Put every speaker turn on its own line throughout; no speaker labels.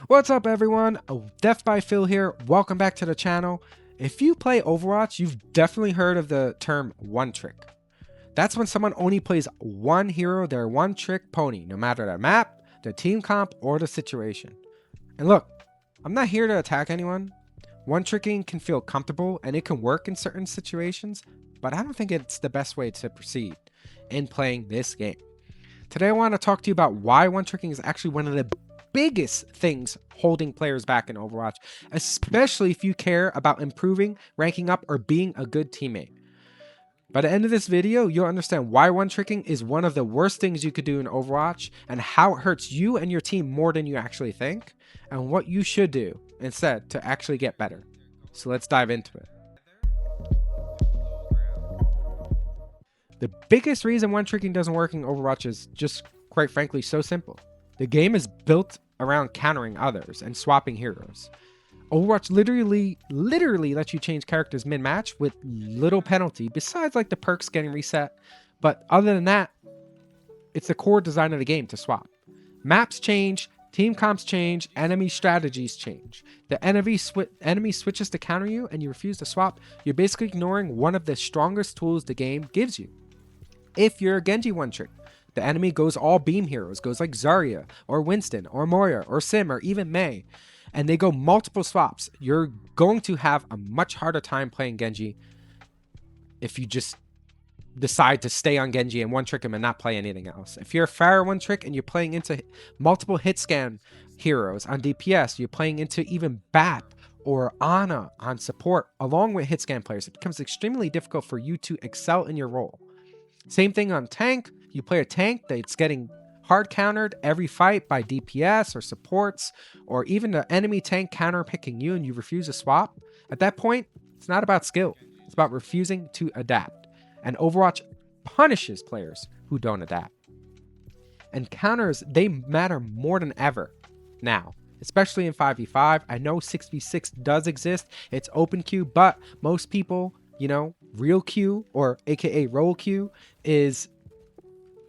What's up, everyone? Deathbyphiw here. Welcome back to the channel. If you play Overwatch, you've definitely heard of the term one trick. That's when someone only plays one hero, their one trick pony, no matter the map, the team comp, or the situation. And look, I'm not here to attack anyone. One tricking can feel comfortable and it can work in certain situations, but I don't think it's the best way to proceed in playing this game. Today I want to talk to you about why one tricking is actually one of the biggest things holding players back in Overwatch, especially if you care about improving, ranking up, or being a good teammate. By the end of this video, you'll understand why one tricking is one of the worst things you could do in Overwatch and how it hurts you and your team more than you actually think, and what you should do instead to actually get better. So let's dive into it. The biggest reason one tricking doesn't work in Overwatch is just, quite frankly, so simple. The game is built around countering others and swapping heroes. Overwatch literally lets you change characters mid-match with little penalty, besides like the perks getting reset. But other than that, it's the core design of the game to swap. Maps change, team comps change, enemy strategies change. The enemy switches to counter you and you refuse to swap. You're basically ignoring one of the strongest tools the game gives you. If you're a Genji one trick, the enemy goes all beam heroes, goes like Zarya, or Winston, or Moira, or Sim, or even Mei, and they go multiple swaps. You're going to have a much harder time playing Genji if you just decide to stay on Genji and one trick him and not play anything else. If you're a Pharah one trick and you're playing into multiple hit scan heroes on DPS, you're playing into even Bat or Ana on support, along with hit scan players, it becomes extremely difficult for you to excel in your role. Same thing on tank. You play a tank that's getting hard countered every fight by DPS or supports, or even the enemy tank counter picking you and you refuse to swap. At that point, it's not about skill. It's about refusing to adapt. And Overwatch punishes players who don't adapt. And counters, they matter more than ever now, especially in 5v5. I know 6v6 does exist. It's open queue, but most people, real queue, or aka role queue, is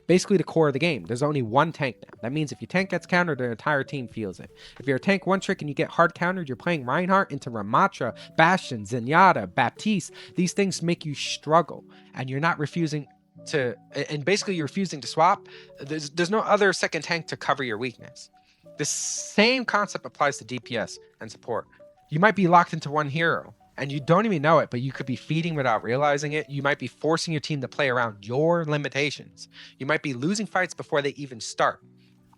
basically the core of the game. There's only one tank now. That means if your tank gets countered, the entire team feels it. If you're a tank one trick and you get hard countered, you're playing Reinhardt into Ramatra, Bastion, Zenyatta, Baptiste. These things make you struggle, and you're not refusing to, and basically you're refusing to swap. There's no other second tank to cover your weakness. The same concept applies to DPS and support. You might be locked into one hero, and you don't even know it, but you could be feeding without realizing it. You might be forcing your team to play around your limitations. You might be losing fights before they even start.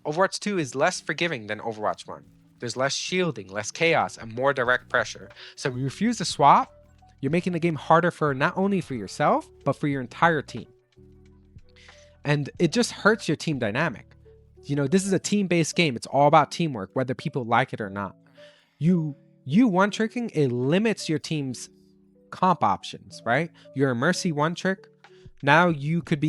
Overwatch 2 is less forgiving than Overwatch 1. There's less shielding, less chaos, and more direct pressure. So if you refuse to swap, you're making the game harder for not only for yourself, but for your entire team. And it just hurts your team dynamic. This is a team-based game. It's all about teamwork, whether people like it or not. You one tricking, it limits your team's comp options, right? You're a Mercy one trick. Now you could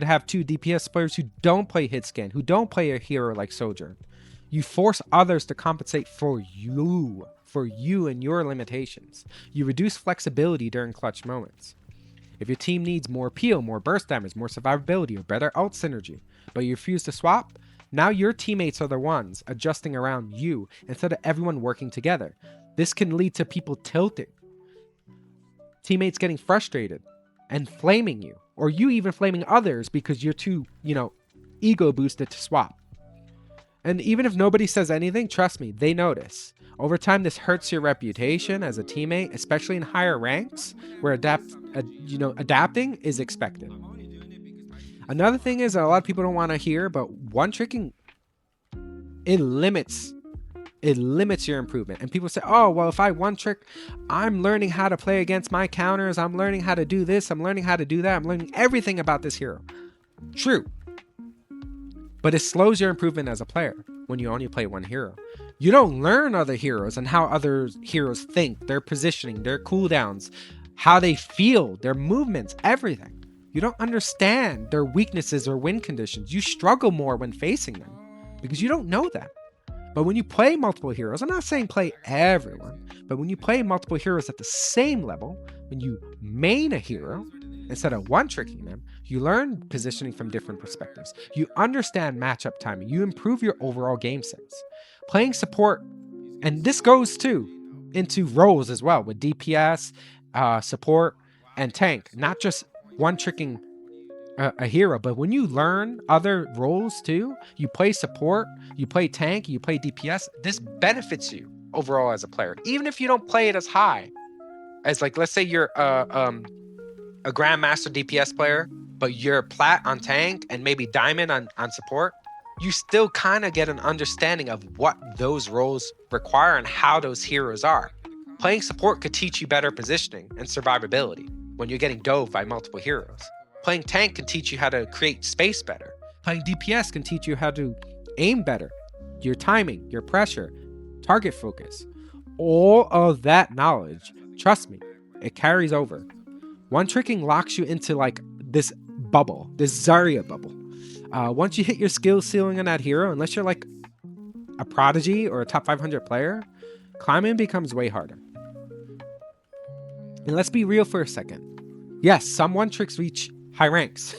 have two DPS players who don't play hit scan, who don't play a hero like Sojourn. You force others to compensate for you and your limitations. You reduce flexibility during clutch moments. If your team needs more peel, more burst damage, more survivability, or better ult synergy, but you refuse to swap, now your teammates are the ones adjusting around you instead of everyone working together. This can lead to people tilting, teammates getting frustrated and flaming you, or you even flaming others because you're too, ego boosted to swap. And even if nobody says anything, trust me, they notice. Over time, this hurts your reputation as a teammate, especially in higher ranks where adapting is expected. Another thing is that a lot of people don't want to hear, but one tricking, it limits your improvement. And people say, oh, well, if I one trick, I'm learning how to play against my counters. I'm learning how to do this. I'm learning how to do that. I'm learning everything about this hero. True. But it slows your improvement as a player when you only play one hero. You don't learn other heroes and how other heroes think, their positioning, their cooldowns, how they feel, their movements, everything. You don't understand their weaknesses or win conditions. You struggle more when facing them because you don't know that. But when you play multiple heroes, I'm not saying play everyone, but when you play multiple heroes at the same level, when you main a hero, Instead of one-tricking them, you learn positioning from different perspectives. You understand matchup timing. You improve your overall game sense. Playing support, and this goes too into roles as well with DPS, support, and tank. Not just one-tricking a hero, but when you learn other roles too, you play support, you play tank, you play DPS, this benefits you overall as a player. Even if you don't play it as high as, like, let's say you're a grandmaster DPS player, but you're plat on tank and maybe diamond on support, you still kind of get an understanding of what those roles require and how those heroes are. Playing support could teach you better positioning and survivability when you're getting dove by multiple heroes. Playing tank can teach you how to create space better. Playing DPS can teach you how to aim better, your timing, your pressure, target focus. All of that knowledge, trust me, it carries over. One-tricking locks you into like this bubble, this Zarya bubble. Once you hit your skill ceiling on that hero, unless you're like a prodigy or a top 500 player, climbing becomes way harder. And let's be real for a second. Yes, some one-tricks reach high ranks,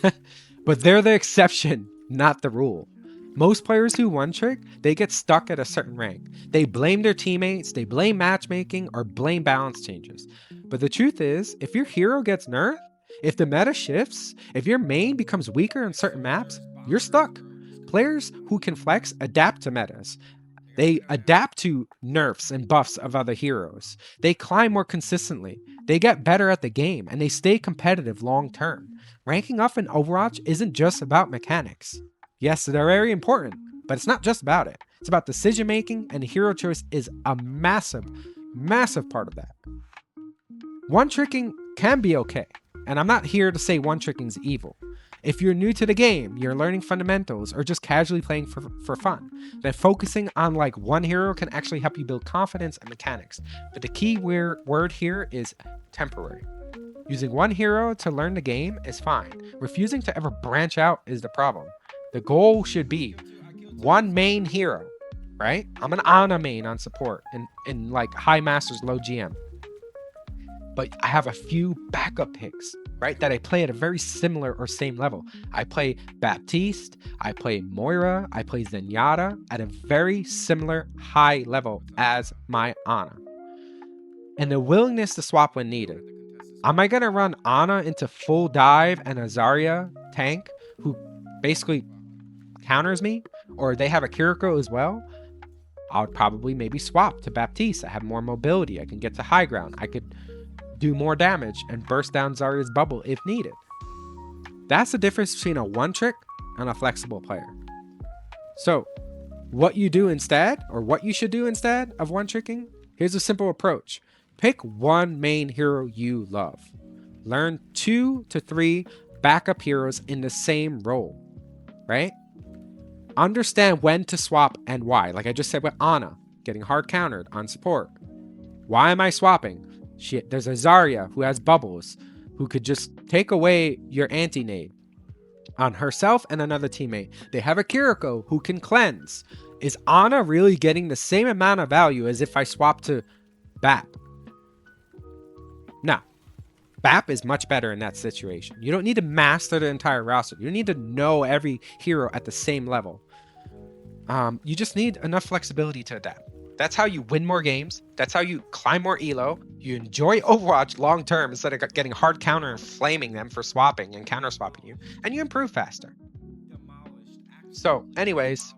but they're the exception, not the rule. Most players who one-trick, they get stuck at a certain rank. They blame their teammates, they blame matchmaking, or blame balance changes. But the truth is, if your hero gets nerfed, if the meta shifts, if your main becomes weaker on certain maps, you're stuck. Players who can flex adapt to metas. They adapt to nerfs and buffs of other heroes. They climb more consistently. They get better at the game, and they stay competitive long term. Ranking up in Overwatch isn't just about mechanics. Yes, they're very important, but it's not just about it. It's about decision making, and hero choice is a massive, massive part of that. One-tricking can be okay, and I'm not here to say one-tricking is evil. If you're new to the game, you're learning fundamentals, or just casually playing for fun, then focusing on like one hero can actually help you build confidence and mechanics. But the key word here is temporary. Using one hero to learn the game is fine. Refusing to ever branch out is the problem. The goal should be one main hero, right? I'm an Ana main on support in like high masters, low GM. But I have a few backup picks, right? That I play at a very similar or same level. I play Baptiste, I play Moira, I play Zenyatta at a very similar high level as my Ana. And the willingness to swap when needed. Am I going to run Ana into full dive and a Zarya tank who basically counters me? Or they have a Kiriko as well? I would probably maybe swap to Baptiste. I have more mobility. I can get to high ground. I could do more damage and burst down Zarya's bubble if needed. That's the difference between a one-trick and a flexible player. So, what you do instead, or what you should do instead of one-tricking, here's a simple approach. Pick one main hero you love. Learn 2 to 3 backup heroes in the same role, right? Understand when to swap and why. Like I just said with Ana, getting hard countered on support. Why am I swapping? Shit, there's a Zarya who has bubbles, who could just take away your anti-nade on herself and another teammate. They have a Kiriko who can cleanse. Is Ana really getting the same amount of value as if I swap to Bap? No. Bap is much better in that situation. You don't need to master the entire roster. You don't need to know every hero at the same level. You just need enough flexibility to adapt. That's how you win more games. That's how you climb more elo. You enjoy Overwatch long term instead of getting hard counter and flaming them for swapping and counter swapping you. And you improve faster. So anyways,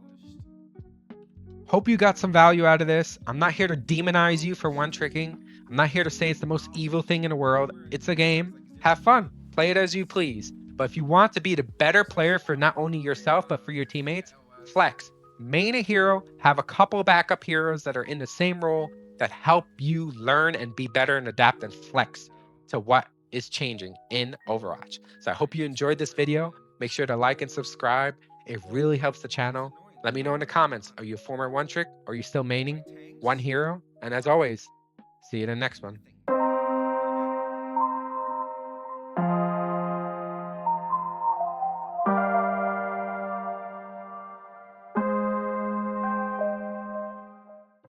hope you got some value out of this. I'm not here to demonize you for one-tricking. I'm not here to say it's the most evil thing in the world. It's a game. Have fun. Play it as you please. But if you want to be the better player for not only yourself, but for your teammates, flex. Main a hero, have a couple backup heroes that are in the same role that help you learn and be better and adapt and flex to what is changing in Overwatch. So I hope you enjoyed this video. Make sure to like and subscribe. It really helps the channel. Let me know in the comments. Are you a former one-trick? Are you still maining one hero? And as always, see you in the next one.